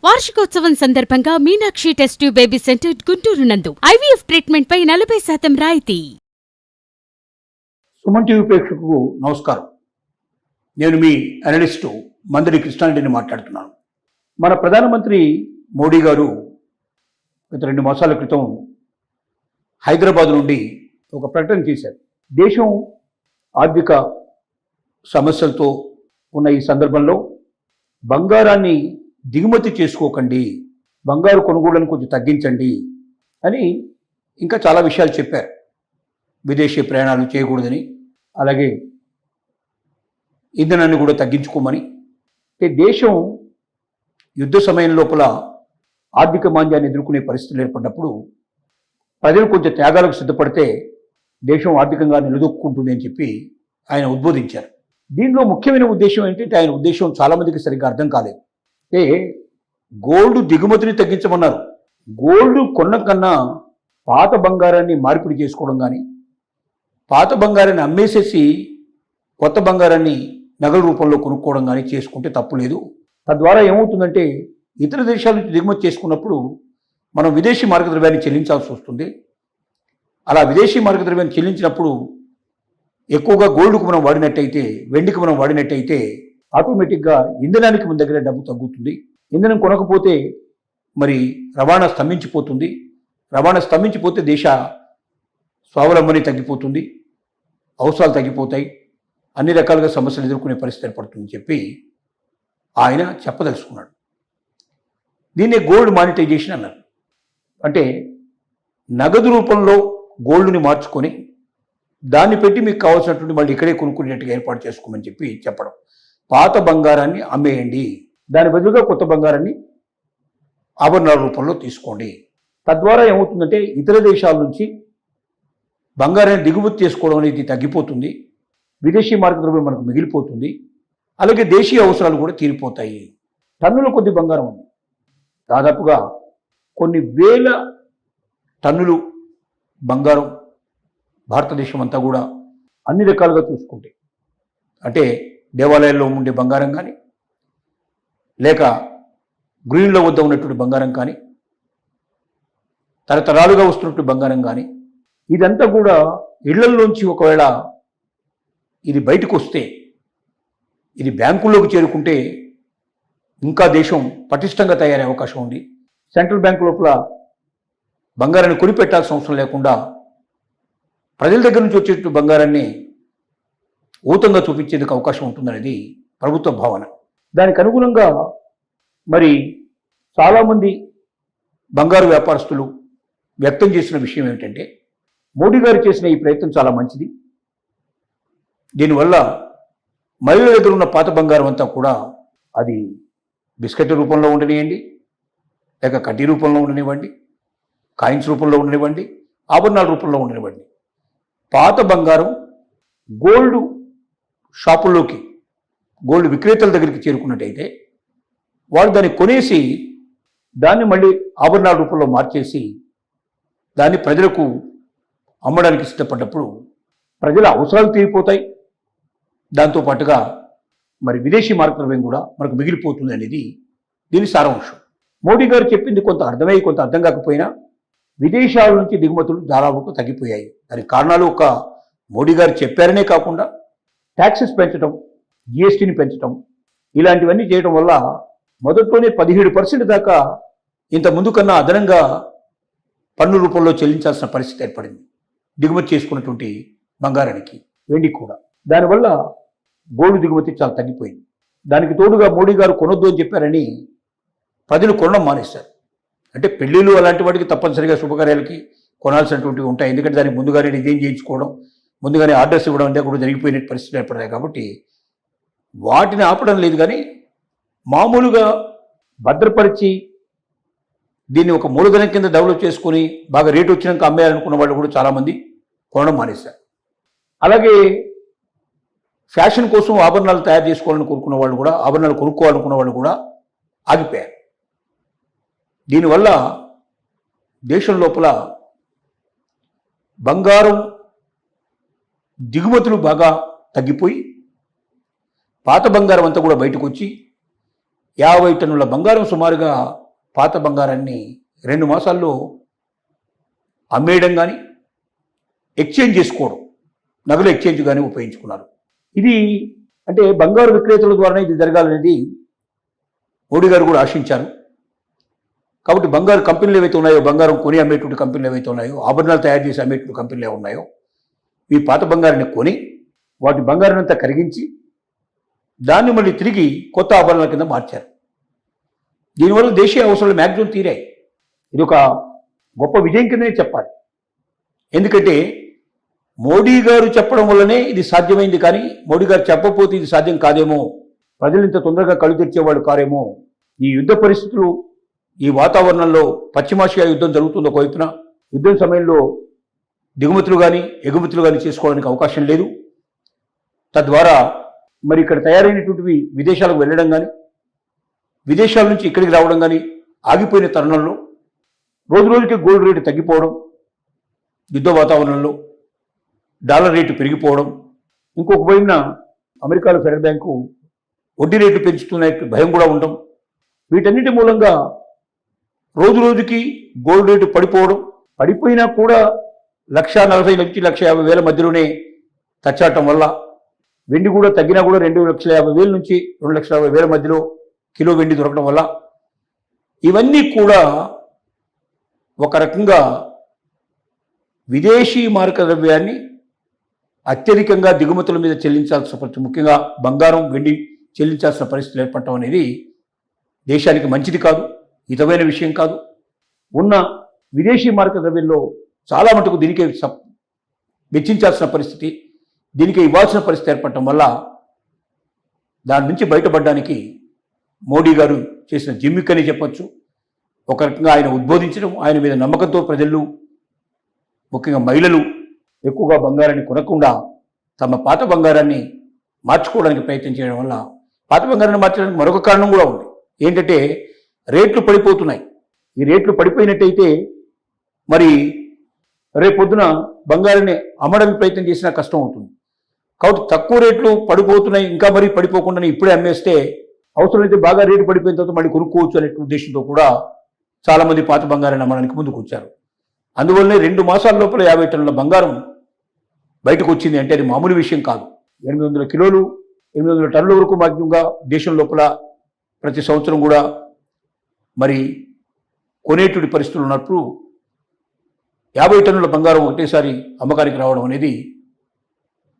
వార్షికోత్సవం సందర్భంగా Meenakshi test tube baby centre Guntur నందు ఐవీఎఫ్ ట్రీట్మెంట్ పై 40% రాయితీ. సుమన్ టీవీ ప్రేక్షకులకు నమస్కారం. నేను మీ అనలిస్టు మందరి కృష్ణారెడ్డిని మాట్లాడుతున్నాను. మన ప్రధానమంత్రి మోడీ గారు గత 2 మాసాల క్రితం హైదరాబాద్ నుండి ఒక ప్రకటన చేశారు. దేశం ఆర్థిక సమస్యలతో ఉన్న ఈ సందర్భంలో బంగారాన్ని దిగుమతి చేసుకోకండి, బంగారు కొనుగోళ్లను కొంచెం తగ్గించండి అని ఇంకా చాలా విషయాలు చెప్పారు. విదేశీ ప్రయాణాలు చేయకూడదని, అలాగే ఇంధనాన్ని కూడా తగ్గించుకోమని. దేశం యుద్ధ సమయం లోపల ఆర్థిక మాంద్యాన్ని ఎదుర్కొనే పరిస్థితులు ఏర్పడినప్పుడు ప్రజలు కొంచెం త్యాగాలకు సిద్ధపడితే దేశం ఆర్థికంగా నిలదొక్కుంటుంది అని చెప్పి ఆయన ఉద్బోధించారు. దీనిలో ముఖ్యమైన ఉద్దేశం ఏంటంటే ఆయన ఉద్దేశం చాలామందికి సరిగ్గా అర్థం కాలేదు. గోల్డ్ దిగుమతిని తగ్గించమన్నారు. గోల్డ్ కొన్న కన్నా పాత బంగారాన్ని మార్పిడి చేసుకోవడం కానీ, పాత బంగారాన్ని అమ్మేసేసి కొత్త బంగారాన్ని నగల రూపంలో కొనుక్కోవడం కానీ చేసుకుంటే తప్పు లేదు. తద్వారా ఏమవుతుందంటే ఇతర దేశాల నుంచి దిగుమతి చేసుకున్నప్పుడు మనం విదేశీ మార్గద్రవ్యాన్ని చెల్లించాల్సి వస్తుంది. అలా విదేశీ మార్గద్రవ్యాన్ని చెల్లించినప్పుడు ఎక్కువగా గోల్డ్కు మనం వాడినట్టయితే, వెండికి మనం వాడినట్టయితే ఆటోమేటిక్గా ఇంధనానికి మన దగ్గర డబ్బు తగ్గుతుంది. ఇంధనం కొనకపోతే మరి రవాణా స్తంభించిపోతుంది. రవాణా స్తంభించిపోతే దేశ స్వావలంబన తగ్గిపోతుంది, అవసరాలు తగ్గిపోతాయి, అన్ని రకాలుగా సమస్యలు ఎదుర్కొనే పరిస్థితి ఏర్పడుతుందని చెప్పి ఆయన చెప్పదలుచుకున్నాడు. దీన్నే గోల్డ్ మానిటైజేషన్ అన్నారు. అంటే నగదు రూపంలో గోల్డ్ని మార్చుకొని దాన్ని పెట్టి మీకు కావాల్సినటువంటి మళ్ళీ ఇక్కడే కొనుక్కునేట్టుగా ఏర్పాటు చేసుకోమని చెప్పి చెప్పడం. పాత బంగారాన్ని అమ్మేయండి, దాని బదులుగా కొత్త బంగారాన్ని ఆభరణాల రూపంలో తీసుకోండి. తద్వారా ఏమవుతుందంటే ఇతర దేశాల నుంచి బంగారాన్ని దిగుమతి చేసుకోవడం అనేది తగ్గిపోతుంది, విదేశీ మార్గద్రవ్యం మనకు మిగిలిపోతుంది, అలాగే దేశీయ అవసరాలు కూడా తీరిపోతాయి. టన్నుల కొద్ది బంగారం ఉంది, దాదాపుగా కొన్ని వేల టన్నులు బంగారం భారతదేశం అంతా కూడా అన్ని రకాలుగా చూసుకుంటే, అంటే దేవాలయాల్లో ఉండే బంగారం కానీ, లేక గ్రీన్ల వద్ద ఉన్నటువంటి బంగారం కానీ, తరతరాలుగా వస్తున్నటువంటి బంగారం కానీ, ఇదంతా కూడా ఇళ్లలోంచి ఒకవేళ ఇది బయటకు వస్తే, ఇది బ్యాంకుల్లోకి చేరుకుంటే ఇంకా దేశం పటిష్టంగా తయారయ్యే అవకాశం ఉంది. సెంట్రల్ బ్యాంకు లోపల బంగారాన్ని కొనిపెట్టాల్సిన అవసరం లేకుండా ప్రజల దగ్గర నుంచి వచ్చే బంగారాన్ని ఊతంగా చూపించేందుకు అవకాశం ఉంటుందనేది ప్రభుత్వ భావన. దానికి అనుగుణంగా మరి చాలామంది బంగారు వ్యాపారస్తులు వ్యక్తం చేసిన విషయం ఏమిటంటే, మోడీ గారు చేసిన ఈ ప్రయత్నం చాలా మంచిది. దీనివల్ల మహిళల దగ్గర ఉన్న పాత బంగారం అంతా కూడా అది బిస్కెట్ రూపంలో ఉండనివ్వండి, లేక కడ్డీ రూపంలో ఉండనివ్వండి, కాయిన్స్ రూపంలో ఉండనివ్వండి, ఆభరణాల రూపంలో ఉండనివ్వండి, పాత బంగారం గోల్డ్ షాపుల్లోకి, గోల్డ్ విక్రేతల దగ్గరికి చేరుకున్నట్టయితే వాళ్ళు దాన్ని కొనేసి దాన్ని మళ్ళీ ఆభరణాల రూపంలో మార్చేసి దాన్ని ప్రజలకు అమ్మడానికి సిద్ధపడ్డప్పుడు ప్రజల అవసరాలు తీరిపోతాయి. దాంతోపాటుగా మరి విదేశీ మార్గద్రవ్యం కూడా మనకు మిగిలిపోతుంది అనేది దీని సారాంశం. మోడీ గారు చెప్పింది కొంత అర్థమై కొంత అర్థం కాకపోయినా విదేశాల నుంచి దిగుమతులు దాదాపు తగ్గిపోయాయి. దానికి కారణాలు ఒక మోడీ గారు చెప్పారనే కాకుండా ట్యాక్సెస్ పెంచడం, జిఎస్టీని పెంచడం, ఇలాంటివన్నీ చేయడం వల్ల మొదట్లోనే 17% దాకా ఇంత ముందు కన్నా అదనంగా పన్ను రూపంలో చెల్లించాల్సిన పరిస్థితి ఏర్పడింది దిగుమతి చేసుకున్నటువంటి బంగారానికి, వెండికి కూడా. దానివల్ల గోల్డ్ దిగుమతి చాలా తగ్గిపోయింది. దానికి తోడుగా మోడీ గారు కొనొద్దు అని చెప్పారని ప్రజలు కొనడం మానేశారు. అంటే పెళ్ళిళ్ళు అలాంటి వాటికి తప్పనిసరిగా శుభకార్యాలకి కొనాల్సినటువంటివి ఉంటాయి. ఎందుకంటే దానికి ముందుగానే డిజైన్ చేయించుకోవడం, ముందుగానే ఆర్డర్స్ ఇవ్వడం అంతా కూడా జరిగిపోయిన పరిస్థితులు ఏర్పడతాయి. కాబట్టి వాటిని ఆపడం లేదు, కానీ మామూలుగా భద్రపరిచి దీన్ని ఒక మూలధనం కింద డెవలప్ చేసుకొని బాగా రేటు వచ్చినాక అమ్మేయాలనుకున్న వాళ్ళు కూడా చాలామంది కొనడం మానేశారు. అలాగే ఫ్యాషన్ కోసం ఆభరణాలు తయారు చేసుకోవాలని కోరుకున్న వాళ్ళు కూడా, ఆభరణాలు కొనుక్కోవాలనుకున్న వాళ్ళు కూడా ఆగిపోయారు. దీనివల్ల దేశం లోపల బంగారం దిగుమతులు బాగా తగ్గిపోయి పాత బంగారం అంతా కూడా బయటకు వచ్చి 50 టన్నుల బంగారం సుమారుగా పాత బంగారాన్ని 2 మాసాల్లో అమ్మేయడం కానీ ఎక్స్చేంజ్ చేసుకోవడం, నగలు ఎక్స్చేంజ్ కానీ ఉపయోగించుకున్నారు. ఇది అంటే బంగారు విక్రేతల ద్వారానే ఇది జరగాలనేది మోడీ గారు కూడా ఆశించారు. కాబట్టి బంగారు కంపెనీలు ఏవైతే ఉన్నాయో, బంగారం కొని అమ్మేటువంటి కంపెనీలు ఏవైతే ఉన్నాయో, ఆభరణాలు తయారు చేసి అమ్మేటువంటి కంపెనీలు ఏవి ఉన్నాయో, ఈ పాత బంగారాన్ని కొని వాటి బంగారం అంతా కరిగించి దాన్ని మళ్ళీ తిరిగి కొత్త ఆభరణాల కింద మార్చారు. దీనివల్ల దేశీయ అవసరాలు మ్యాక్సిమం తీరాయి. ఇది ఒక గొప్ప విజయం కిందనే చెప్పాలి. ఎందుకంటే మోడీ గారు చెప్పడం వల్లనే ఇది సాధ్యమైంది. కానీ మోడీ గారు చెప్పకపోతే ఇది సాధ్యం కాదేమో, ప్రజలు ఇంత తొందరగా కళ్ళు తెరిచేవాళ్ళు కారేమో. ఈ యుద్ధ పరిస్థితులు, ఈ వాతావరణంలో పశ్చిమాసియా యుద్ధం జరుగుతుంది. ఒకవైపున యుద్ధం సమయంలో దిగుమతులు కానీ ఎగుమతులు కానీ చేసుకోవడానికి అవకాశం లేదు. తద్వారా మరి ఇక్కడ తయారైనటువంటివి విదేశాలకు వెళ్ళడం కానీ, విదేశాల నుంచి ఇక్కడికి రావడం కానీ ఆగిపోయిన తరుణంలో రోజు రోజుకి గోల్డ్ రేటు తగ్గిపోవడం, యుద్ధ వాతావరణంలో డాలర్ రేటు పెరిగిపోవడం, ఇంకొక వైపున అమెరికాలో ఫెడరల్ బ్యాంకు వడ్డీ రేట్లు పెంచుతున్న భయం కూడా ఉండడం, వీటన్నిటి మూలంగా రోజు రోజుకి గోల్డ్ రేటు పడిపోవడం, పడిపోయినా కూడా 1,40,000 నుంచి 1,50,000 మధ్యలోనే తచ్చాటం వల్ల, వెండి కూడా తగ్గినా కూడా 2,50,000 నుంచి 2,60,000 మధ్యలో కిలో వెండి దొరకడం వల్ల ఇవన్నీ కూడా ఒక రకంగా విదేశీ మారక ద్రవ్యాన్ని అత్యధికంగా దిగుమతుల మీద చెల్లించాల్సిన పరిస్థితి, ముఖ్యంగా బంగారం వెండి చెల్లించాల్సిన పరిస్థితులు ఏర్పడటం అనేది దేశానికి మంచిది కాదు, హితమైన విషయం కాదు. ఉన్న విదేశీ మారక ద్రవ్యంలో చాలా మటుకు దీనికే వెచ్చించాల్సిన పరిస్థితి, దీనికే ఇవ్వాల్సిన పరిస్థితి ఏర్పడటం వల్ల దాని నుంచి బయటపడడానికి మోడీ గారు చేసిన జిమ్మిక్ అని చెప్పొచ్చు. ఒక రకంగా ఆయన ఉద్బోధించడం, ఆయన మీద నమ్మకంతో ప్రజలు, ముఖ్యంగా మహిళలు ఎక్కువగా బంగారాన్ని కొనకుండా తమ పాత బంగారాన్ని మార్చుకోవడానికి ప్రయత్నం చేయడం వల్ల, పాత బంగారాన్ని మార్చడానికి మరొక కారణం కూడా ఉంది. ఏంటంటే రేట్లు పడిపోతున్నాయి. ఈ రేట్లు పడిపోయినట్టయితే మరి రేపొద్దున బంగారాన్ని అమ్మడానికి ప్రయత్నం చేసినా కష్టం అవుతుంది. కాబట్టి తక్కువ రేట్లు పడిపోతున్నాయి, ఇంకా మరీ పడిపోకుండా ఇప్పుడే అమ్మేస్తే అవసరమైతే బాగా రేటు పడిపోయిన తర్వాత మళ్ళీ కొనుక్కోవచ్చు అనే ఉద్దేశంతో కూడా చాలామంది పాత బంగారాన్ని అమ్మడానికి ముందుకు వచ్చారు. అందువల్లనే 2 మాసాల లోపల 50 టన్నుల బంగారం బయటకు వచ్చింది అంటే అది మామూలు విషయం కాదు. 800 కిలోలు, 800 టన్నుల వరకు మాక్సిమంగా దేశం లోపల ప్రతి సంవత్సరం కూడా మరి కొనేటువంటి పరిస్థితులు ఉన్నప్పుడు 50 టన్నుల బంగారం ఒకటేసారి అమ్మకానికి రావడం అనేది,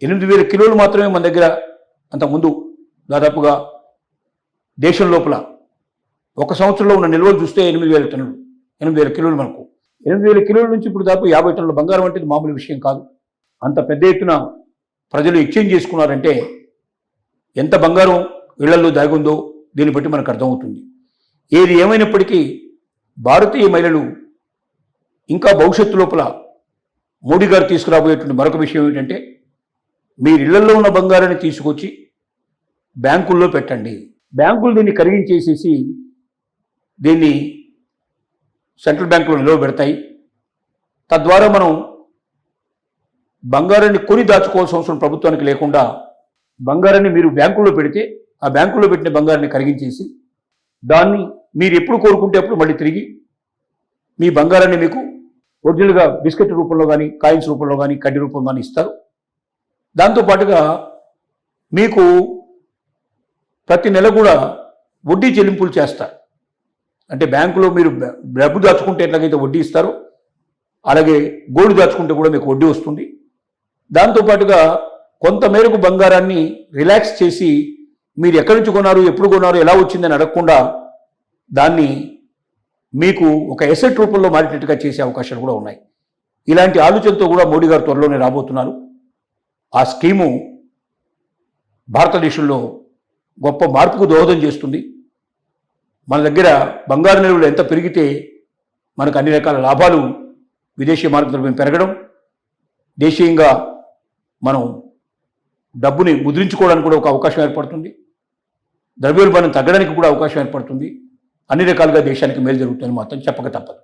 8,000 కిలోలు మాత్రమే మన దగ్గర అంతకుముందు దాదాపుగా దేశం లోపల ఒక సంవత్సరంలో ఉన్న నిల్వలు చూస్తే 8,000 టన్నులు, 8,000 కిలోలు మనకు. 8,000 కిలోల నుంచి ఇప్పుడు దాదాపు 50 టన్నుల బంగారం అంటే మామూలు విషయం కాదు. అంత పెద్ద ఎత్తున ప్రజలు ఎక్స్చేంజ్ చేసుకున్నారంటే ఎంత బంగారం ఇళ్లలో దాగుందో దీన్ని బట్టి మనకు అర్థమవుతుంది. ఏది ఏమైనప్పటికీ భారతీయ మహిళలు ఇంకా భవిష్యత్తు లోపల మోడీ గారు తీసుకురాబోయేటువంటి మరొక విషయం ఏంటంటే, మీరు ఇళ్లలో ఉన్న బంగారాన్ని తీసుకొచ్చి బ్యాంకుల్లో పెట్టండి. బ్యాంకులు దీన్ని కరిగించేసేసి దీన్ని సెంట్రల్ బ్యాంకులో నిల్వ పెడతాయి. తద్వారా మనం బంగారాన్ని కొని దాచుకోవాల్సిన అవసరం ప్రభుత్వానికి లేకుండా, బంగారాన్ని మీరు బ్యాంకుల్లో పెడితే ఆ బ్యాంకుల్లో పెట్టిన బంగారాన్ని కరిగించేసి దాన్ని మీరు ఎప్పుడు కోరుకుంటే అప్పుడు మళ్ళీ తిరిగి మీ బంగారాన్ని మీకు ఒరిజినల్గా బిస్కెట్ రూపంలో కానీ, కాయిన్స్ రూపంలో కానీ, కడ్డీ రూపంలో కానీ ఇస్తారు. దాంతోపాటుగా మీకు ప్రతి నెల కూడా వడ్డీ చెల్లింపులు చేస్తారు. అంటే బ్యాంకులో మీరు డబ్బు దాచుకుంటే ఎట్లాగైతే వడ్డీ ఇస్తారో అలాగే గోల్డ్ దాచుకుంటే కూడా మీకు వడ్డీ వస్తుంది. దాంతోపాటుగా కొంత మేరకు బంగారాన్ని రిలాక్స్ చేసి మీరు ఎక్కడి నుంచి కొన్నారు, ఎప్పుడు కొన్నారు, ఎలా వచ్చిందని అడగకుండా దాన్ని మీకు ఒక ఎసెట్ రూపంలో మారేటట్టుగా చేసే అవకాశాలు కూడా ఉన్నాయి. ఇలాంటి ఆలోచనతో కూడా మోడీ గారు త్వరలోనే రాబోతున్నారు. ఆ స్కీము భారతదేశంలో గొప్ప మార్పుకు దోహదం చేస్తుంది. మన దగ్గర బంగారు నిల్వలు ఎంత పెరిగితే మనకు అన్ని రకాల లాభాలు, విదేశీ మార్గద్రవ్యం పెరగడం, దేశీయంగా మనం డబ్బుని ముద్రించుకోవడానికి కూడా ఒక అవకాశం ఏర్పడుతుంది, ద్రవ్యోల్బణం తగ్గడానికి కూడా అవకాశం ఏర్పడుతుంది. అన్ని రకాలుగా దేశానికి మేలు జరుగుతుందని మాత్రం చెప్పక తప్పదు.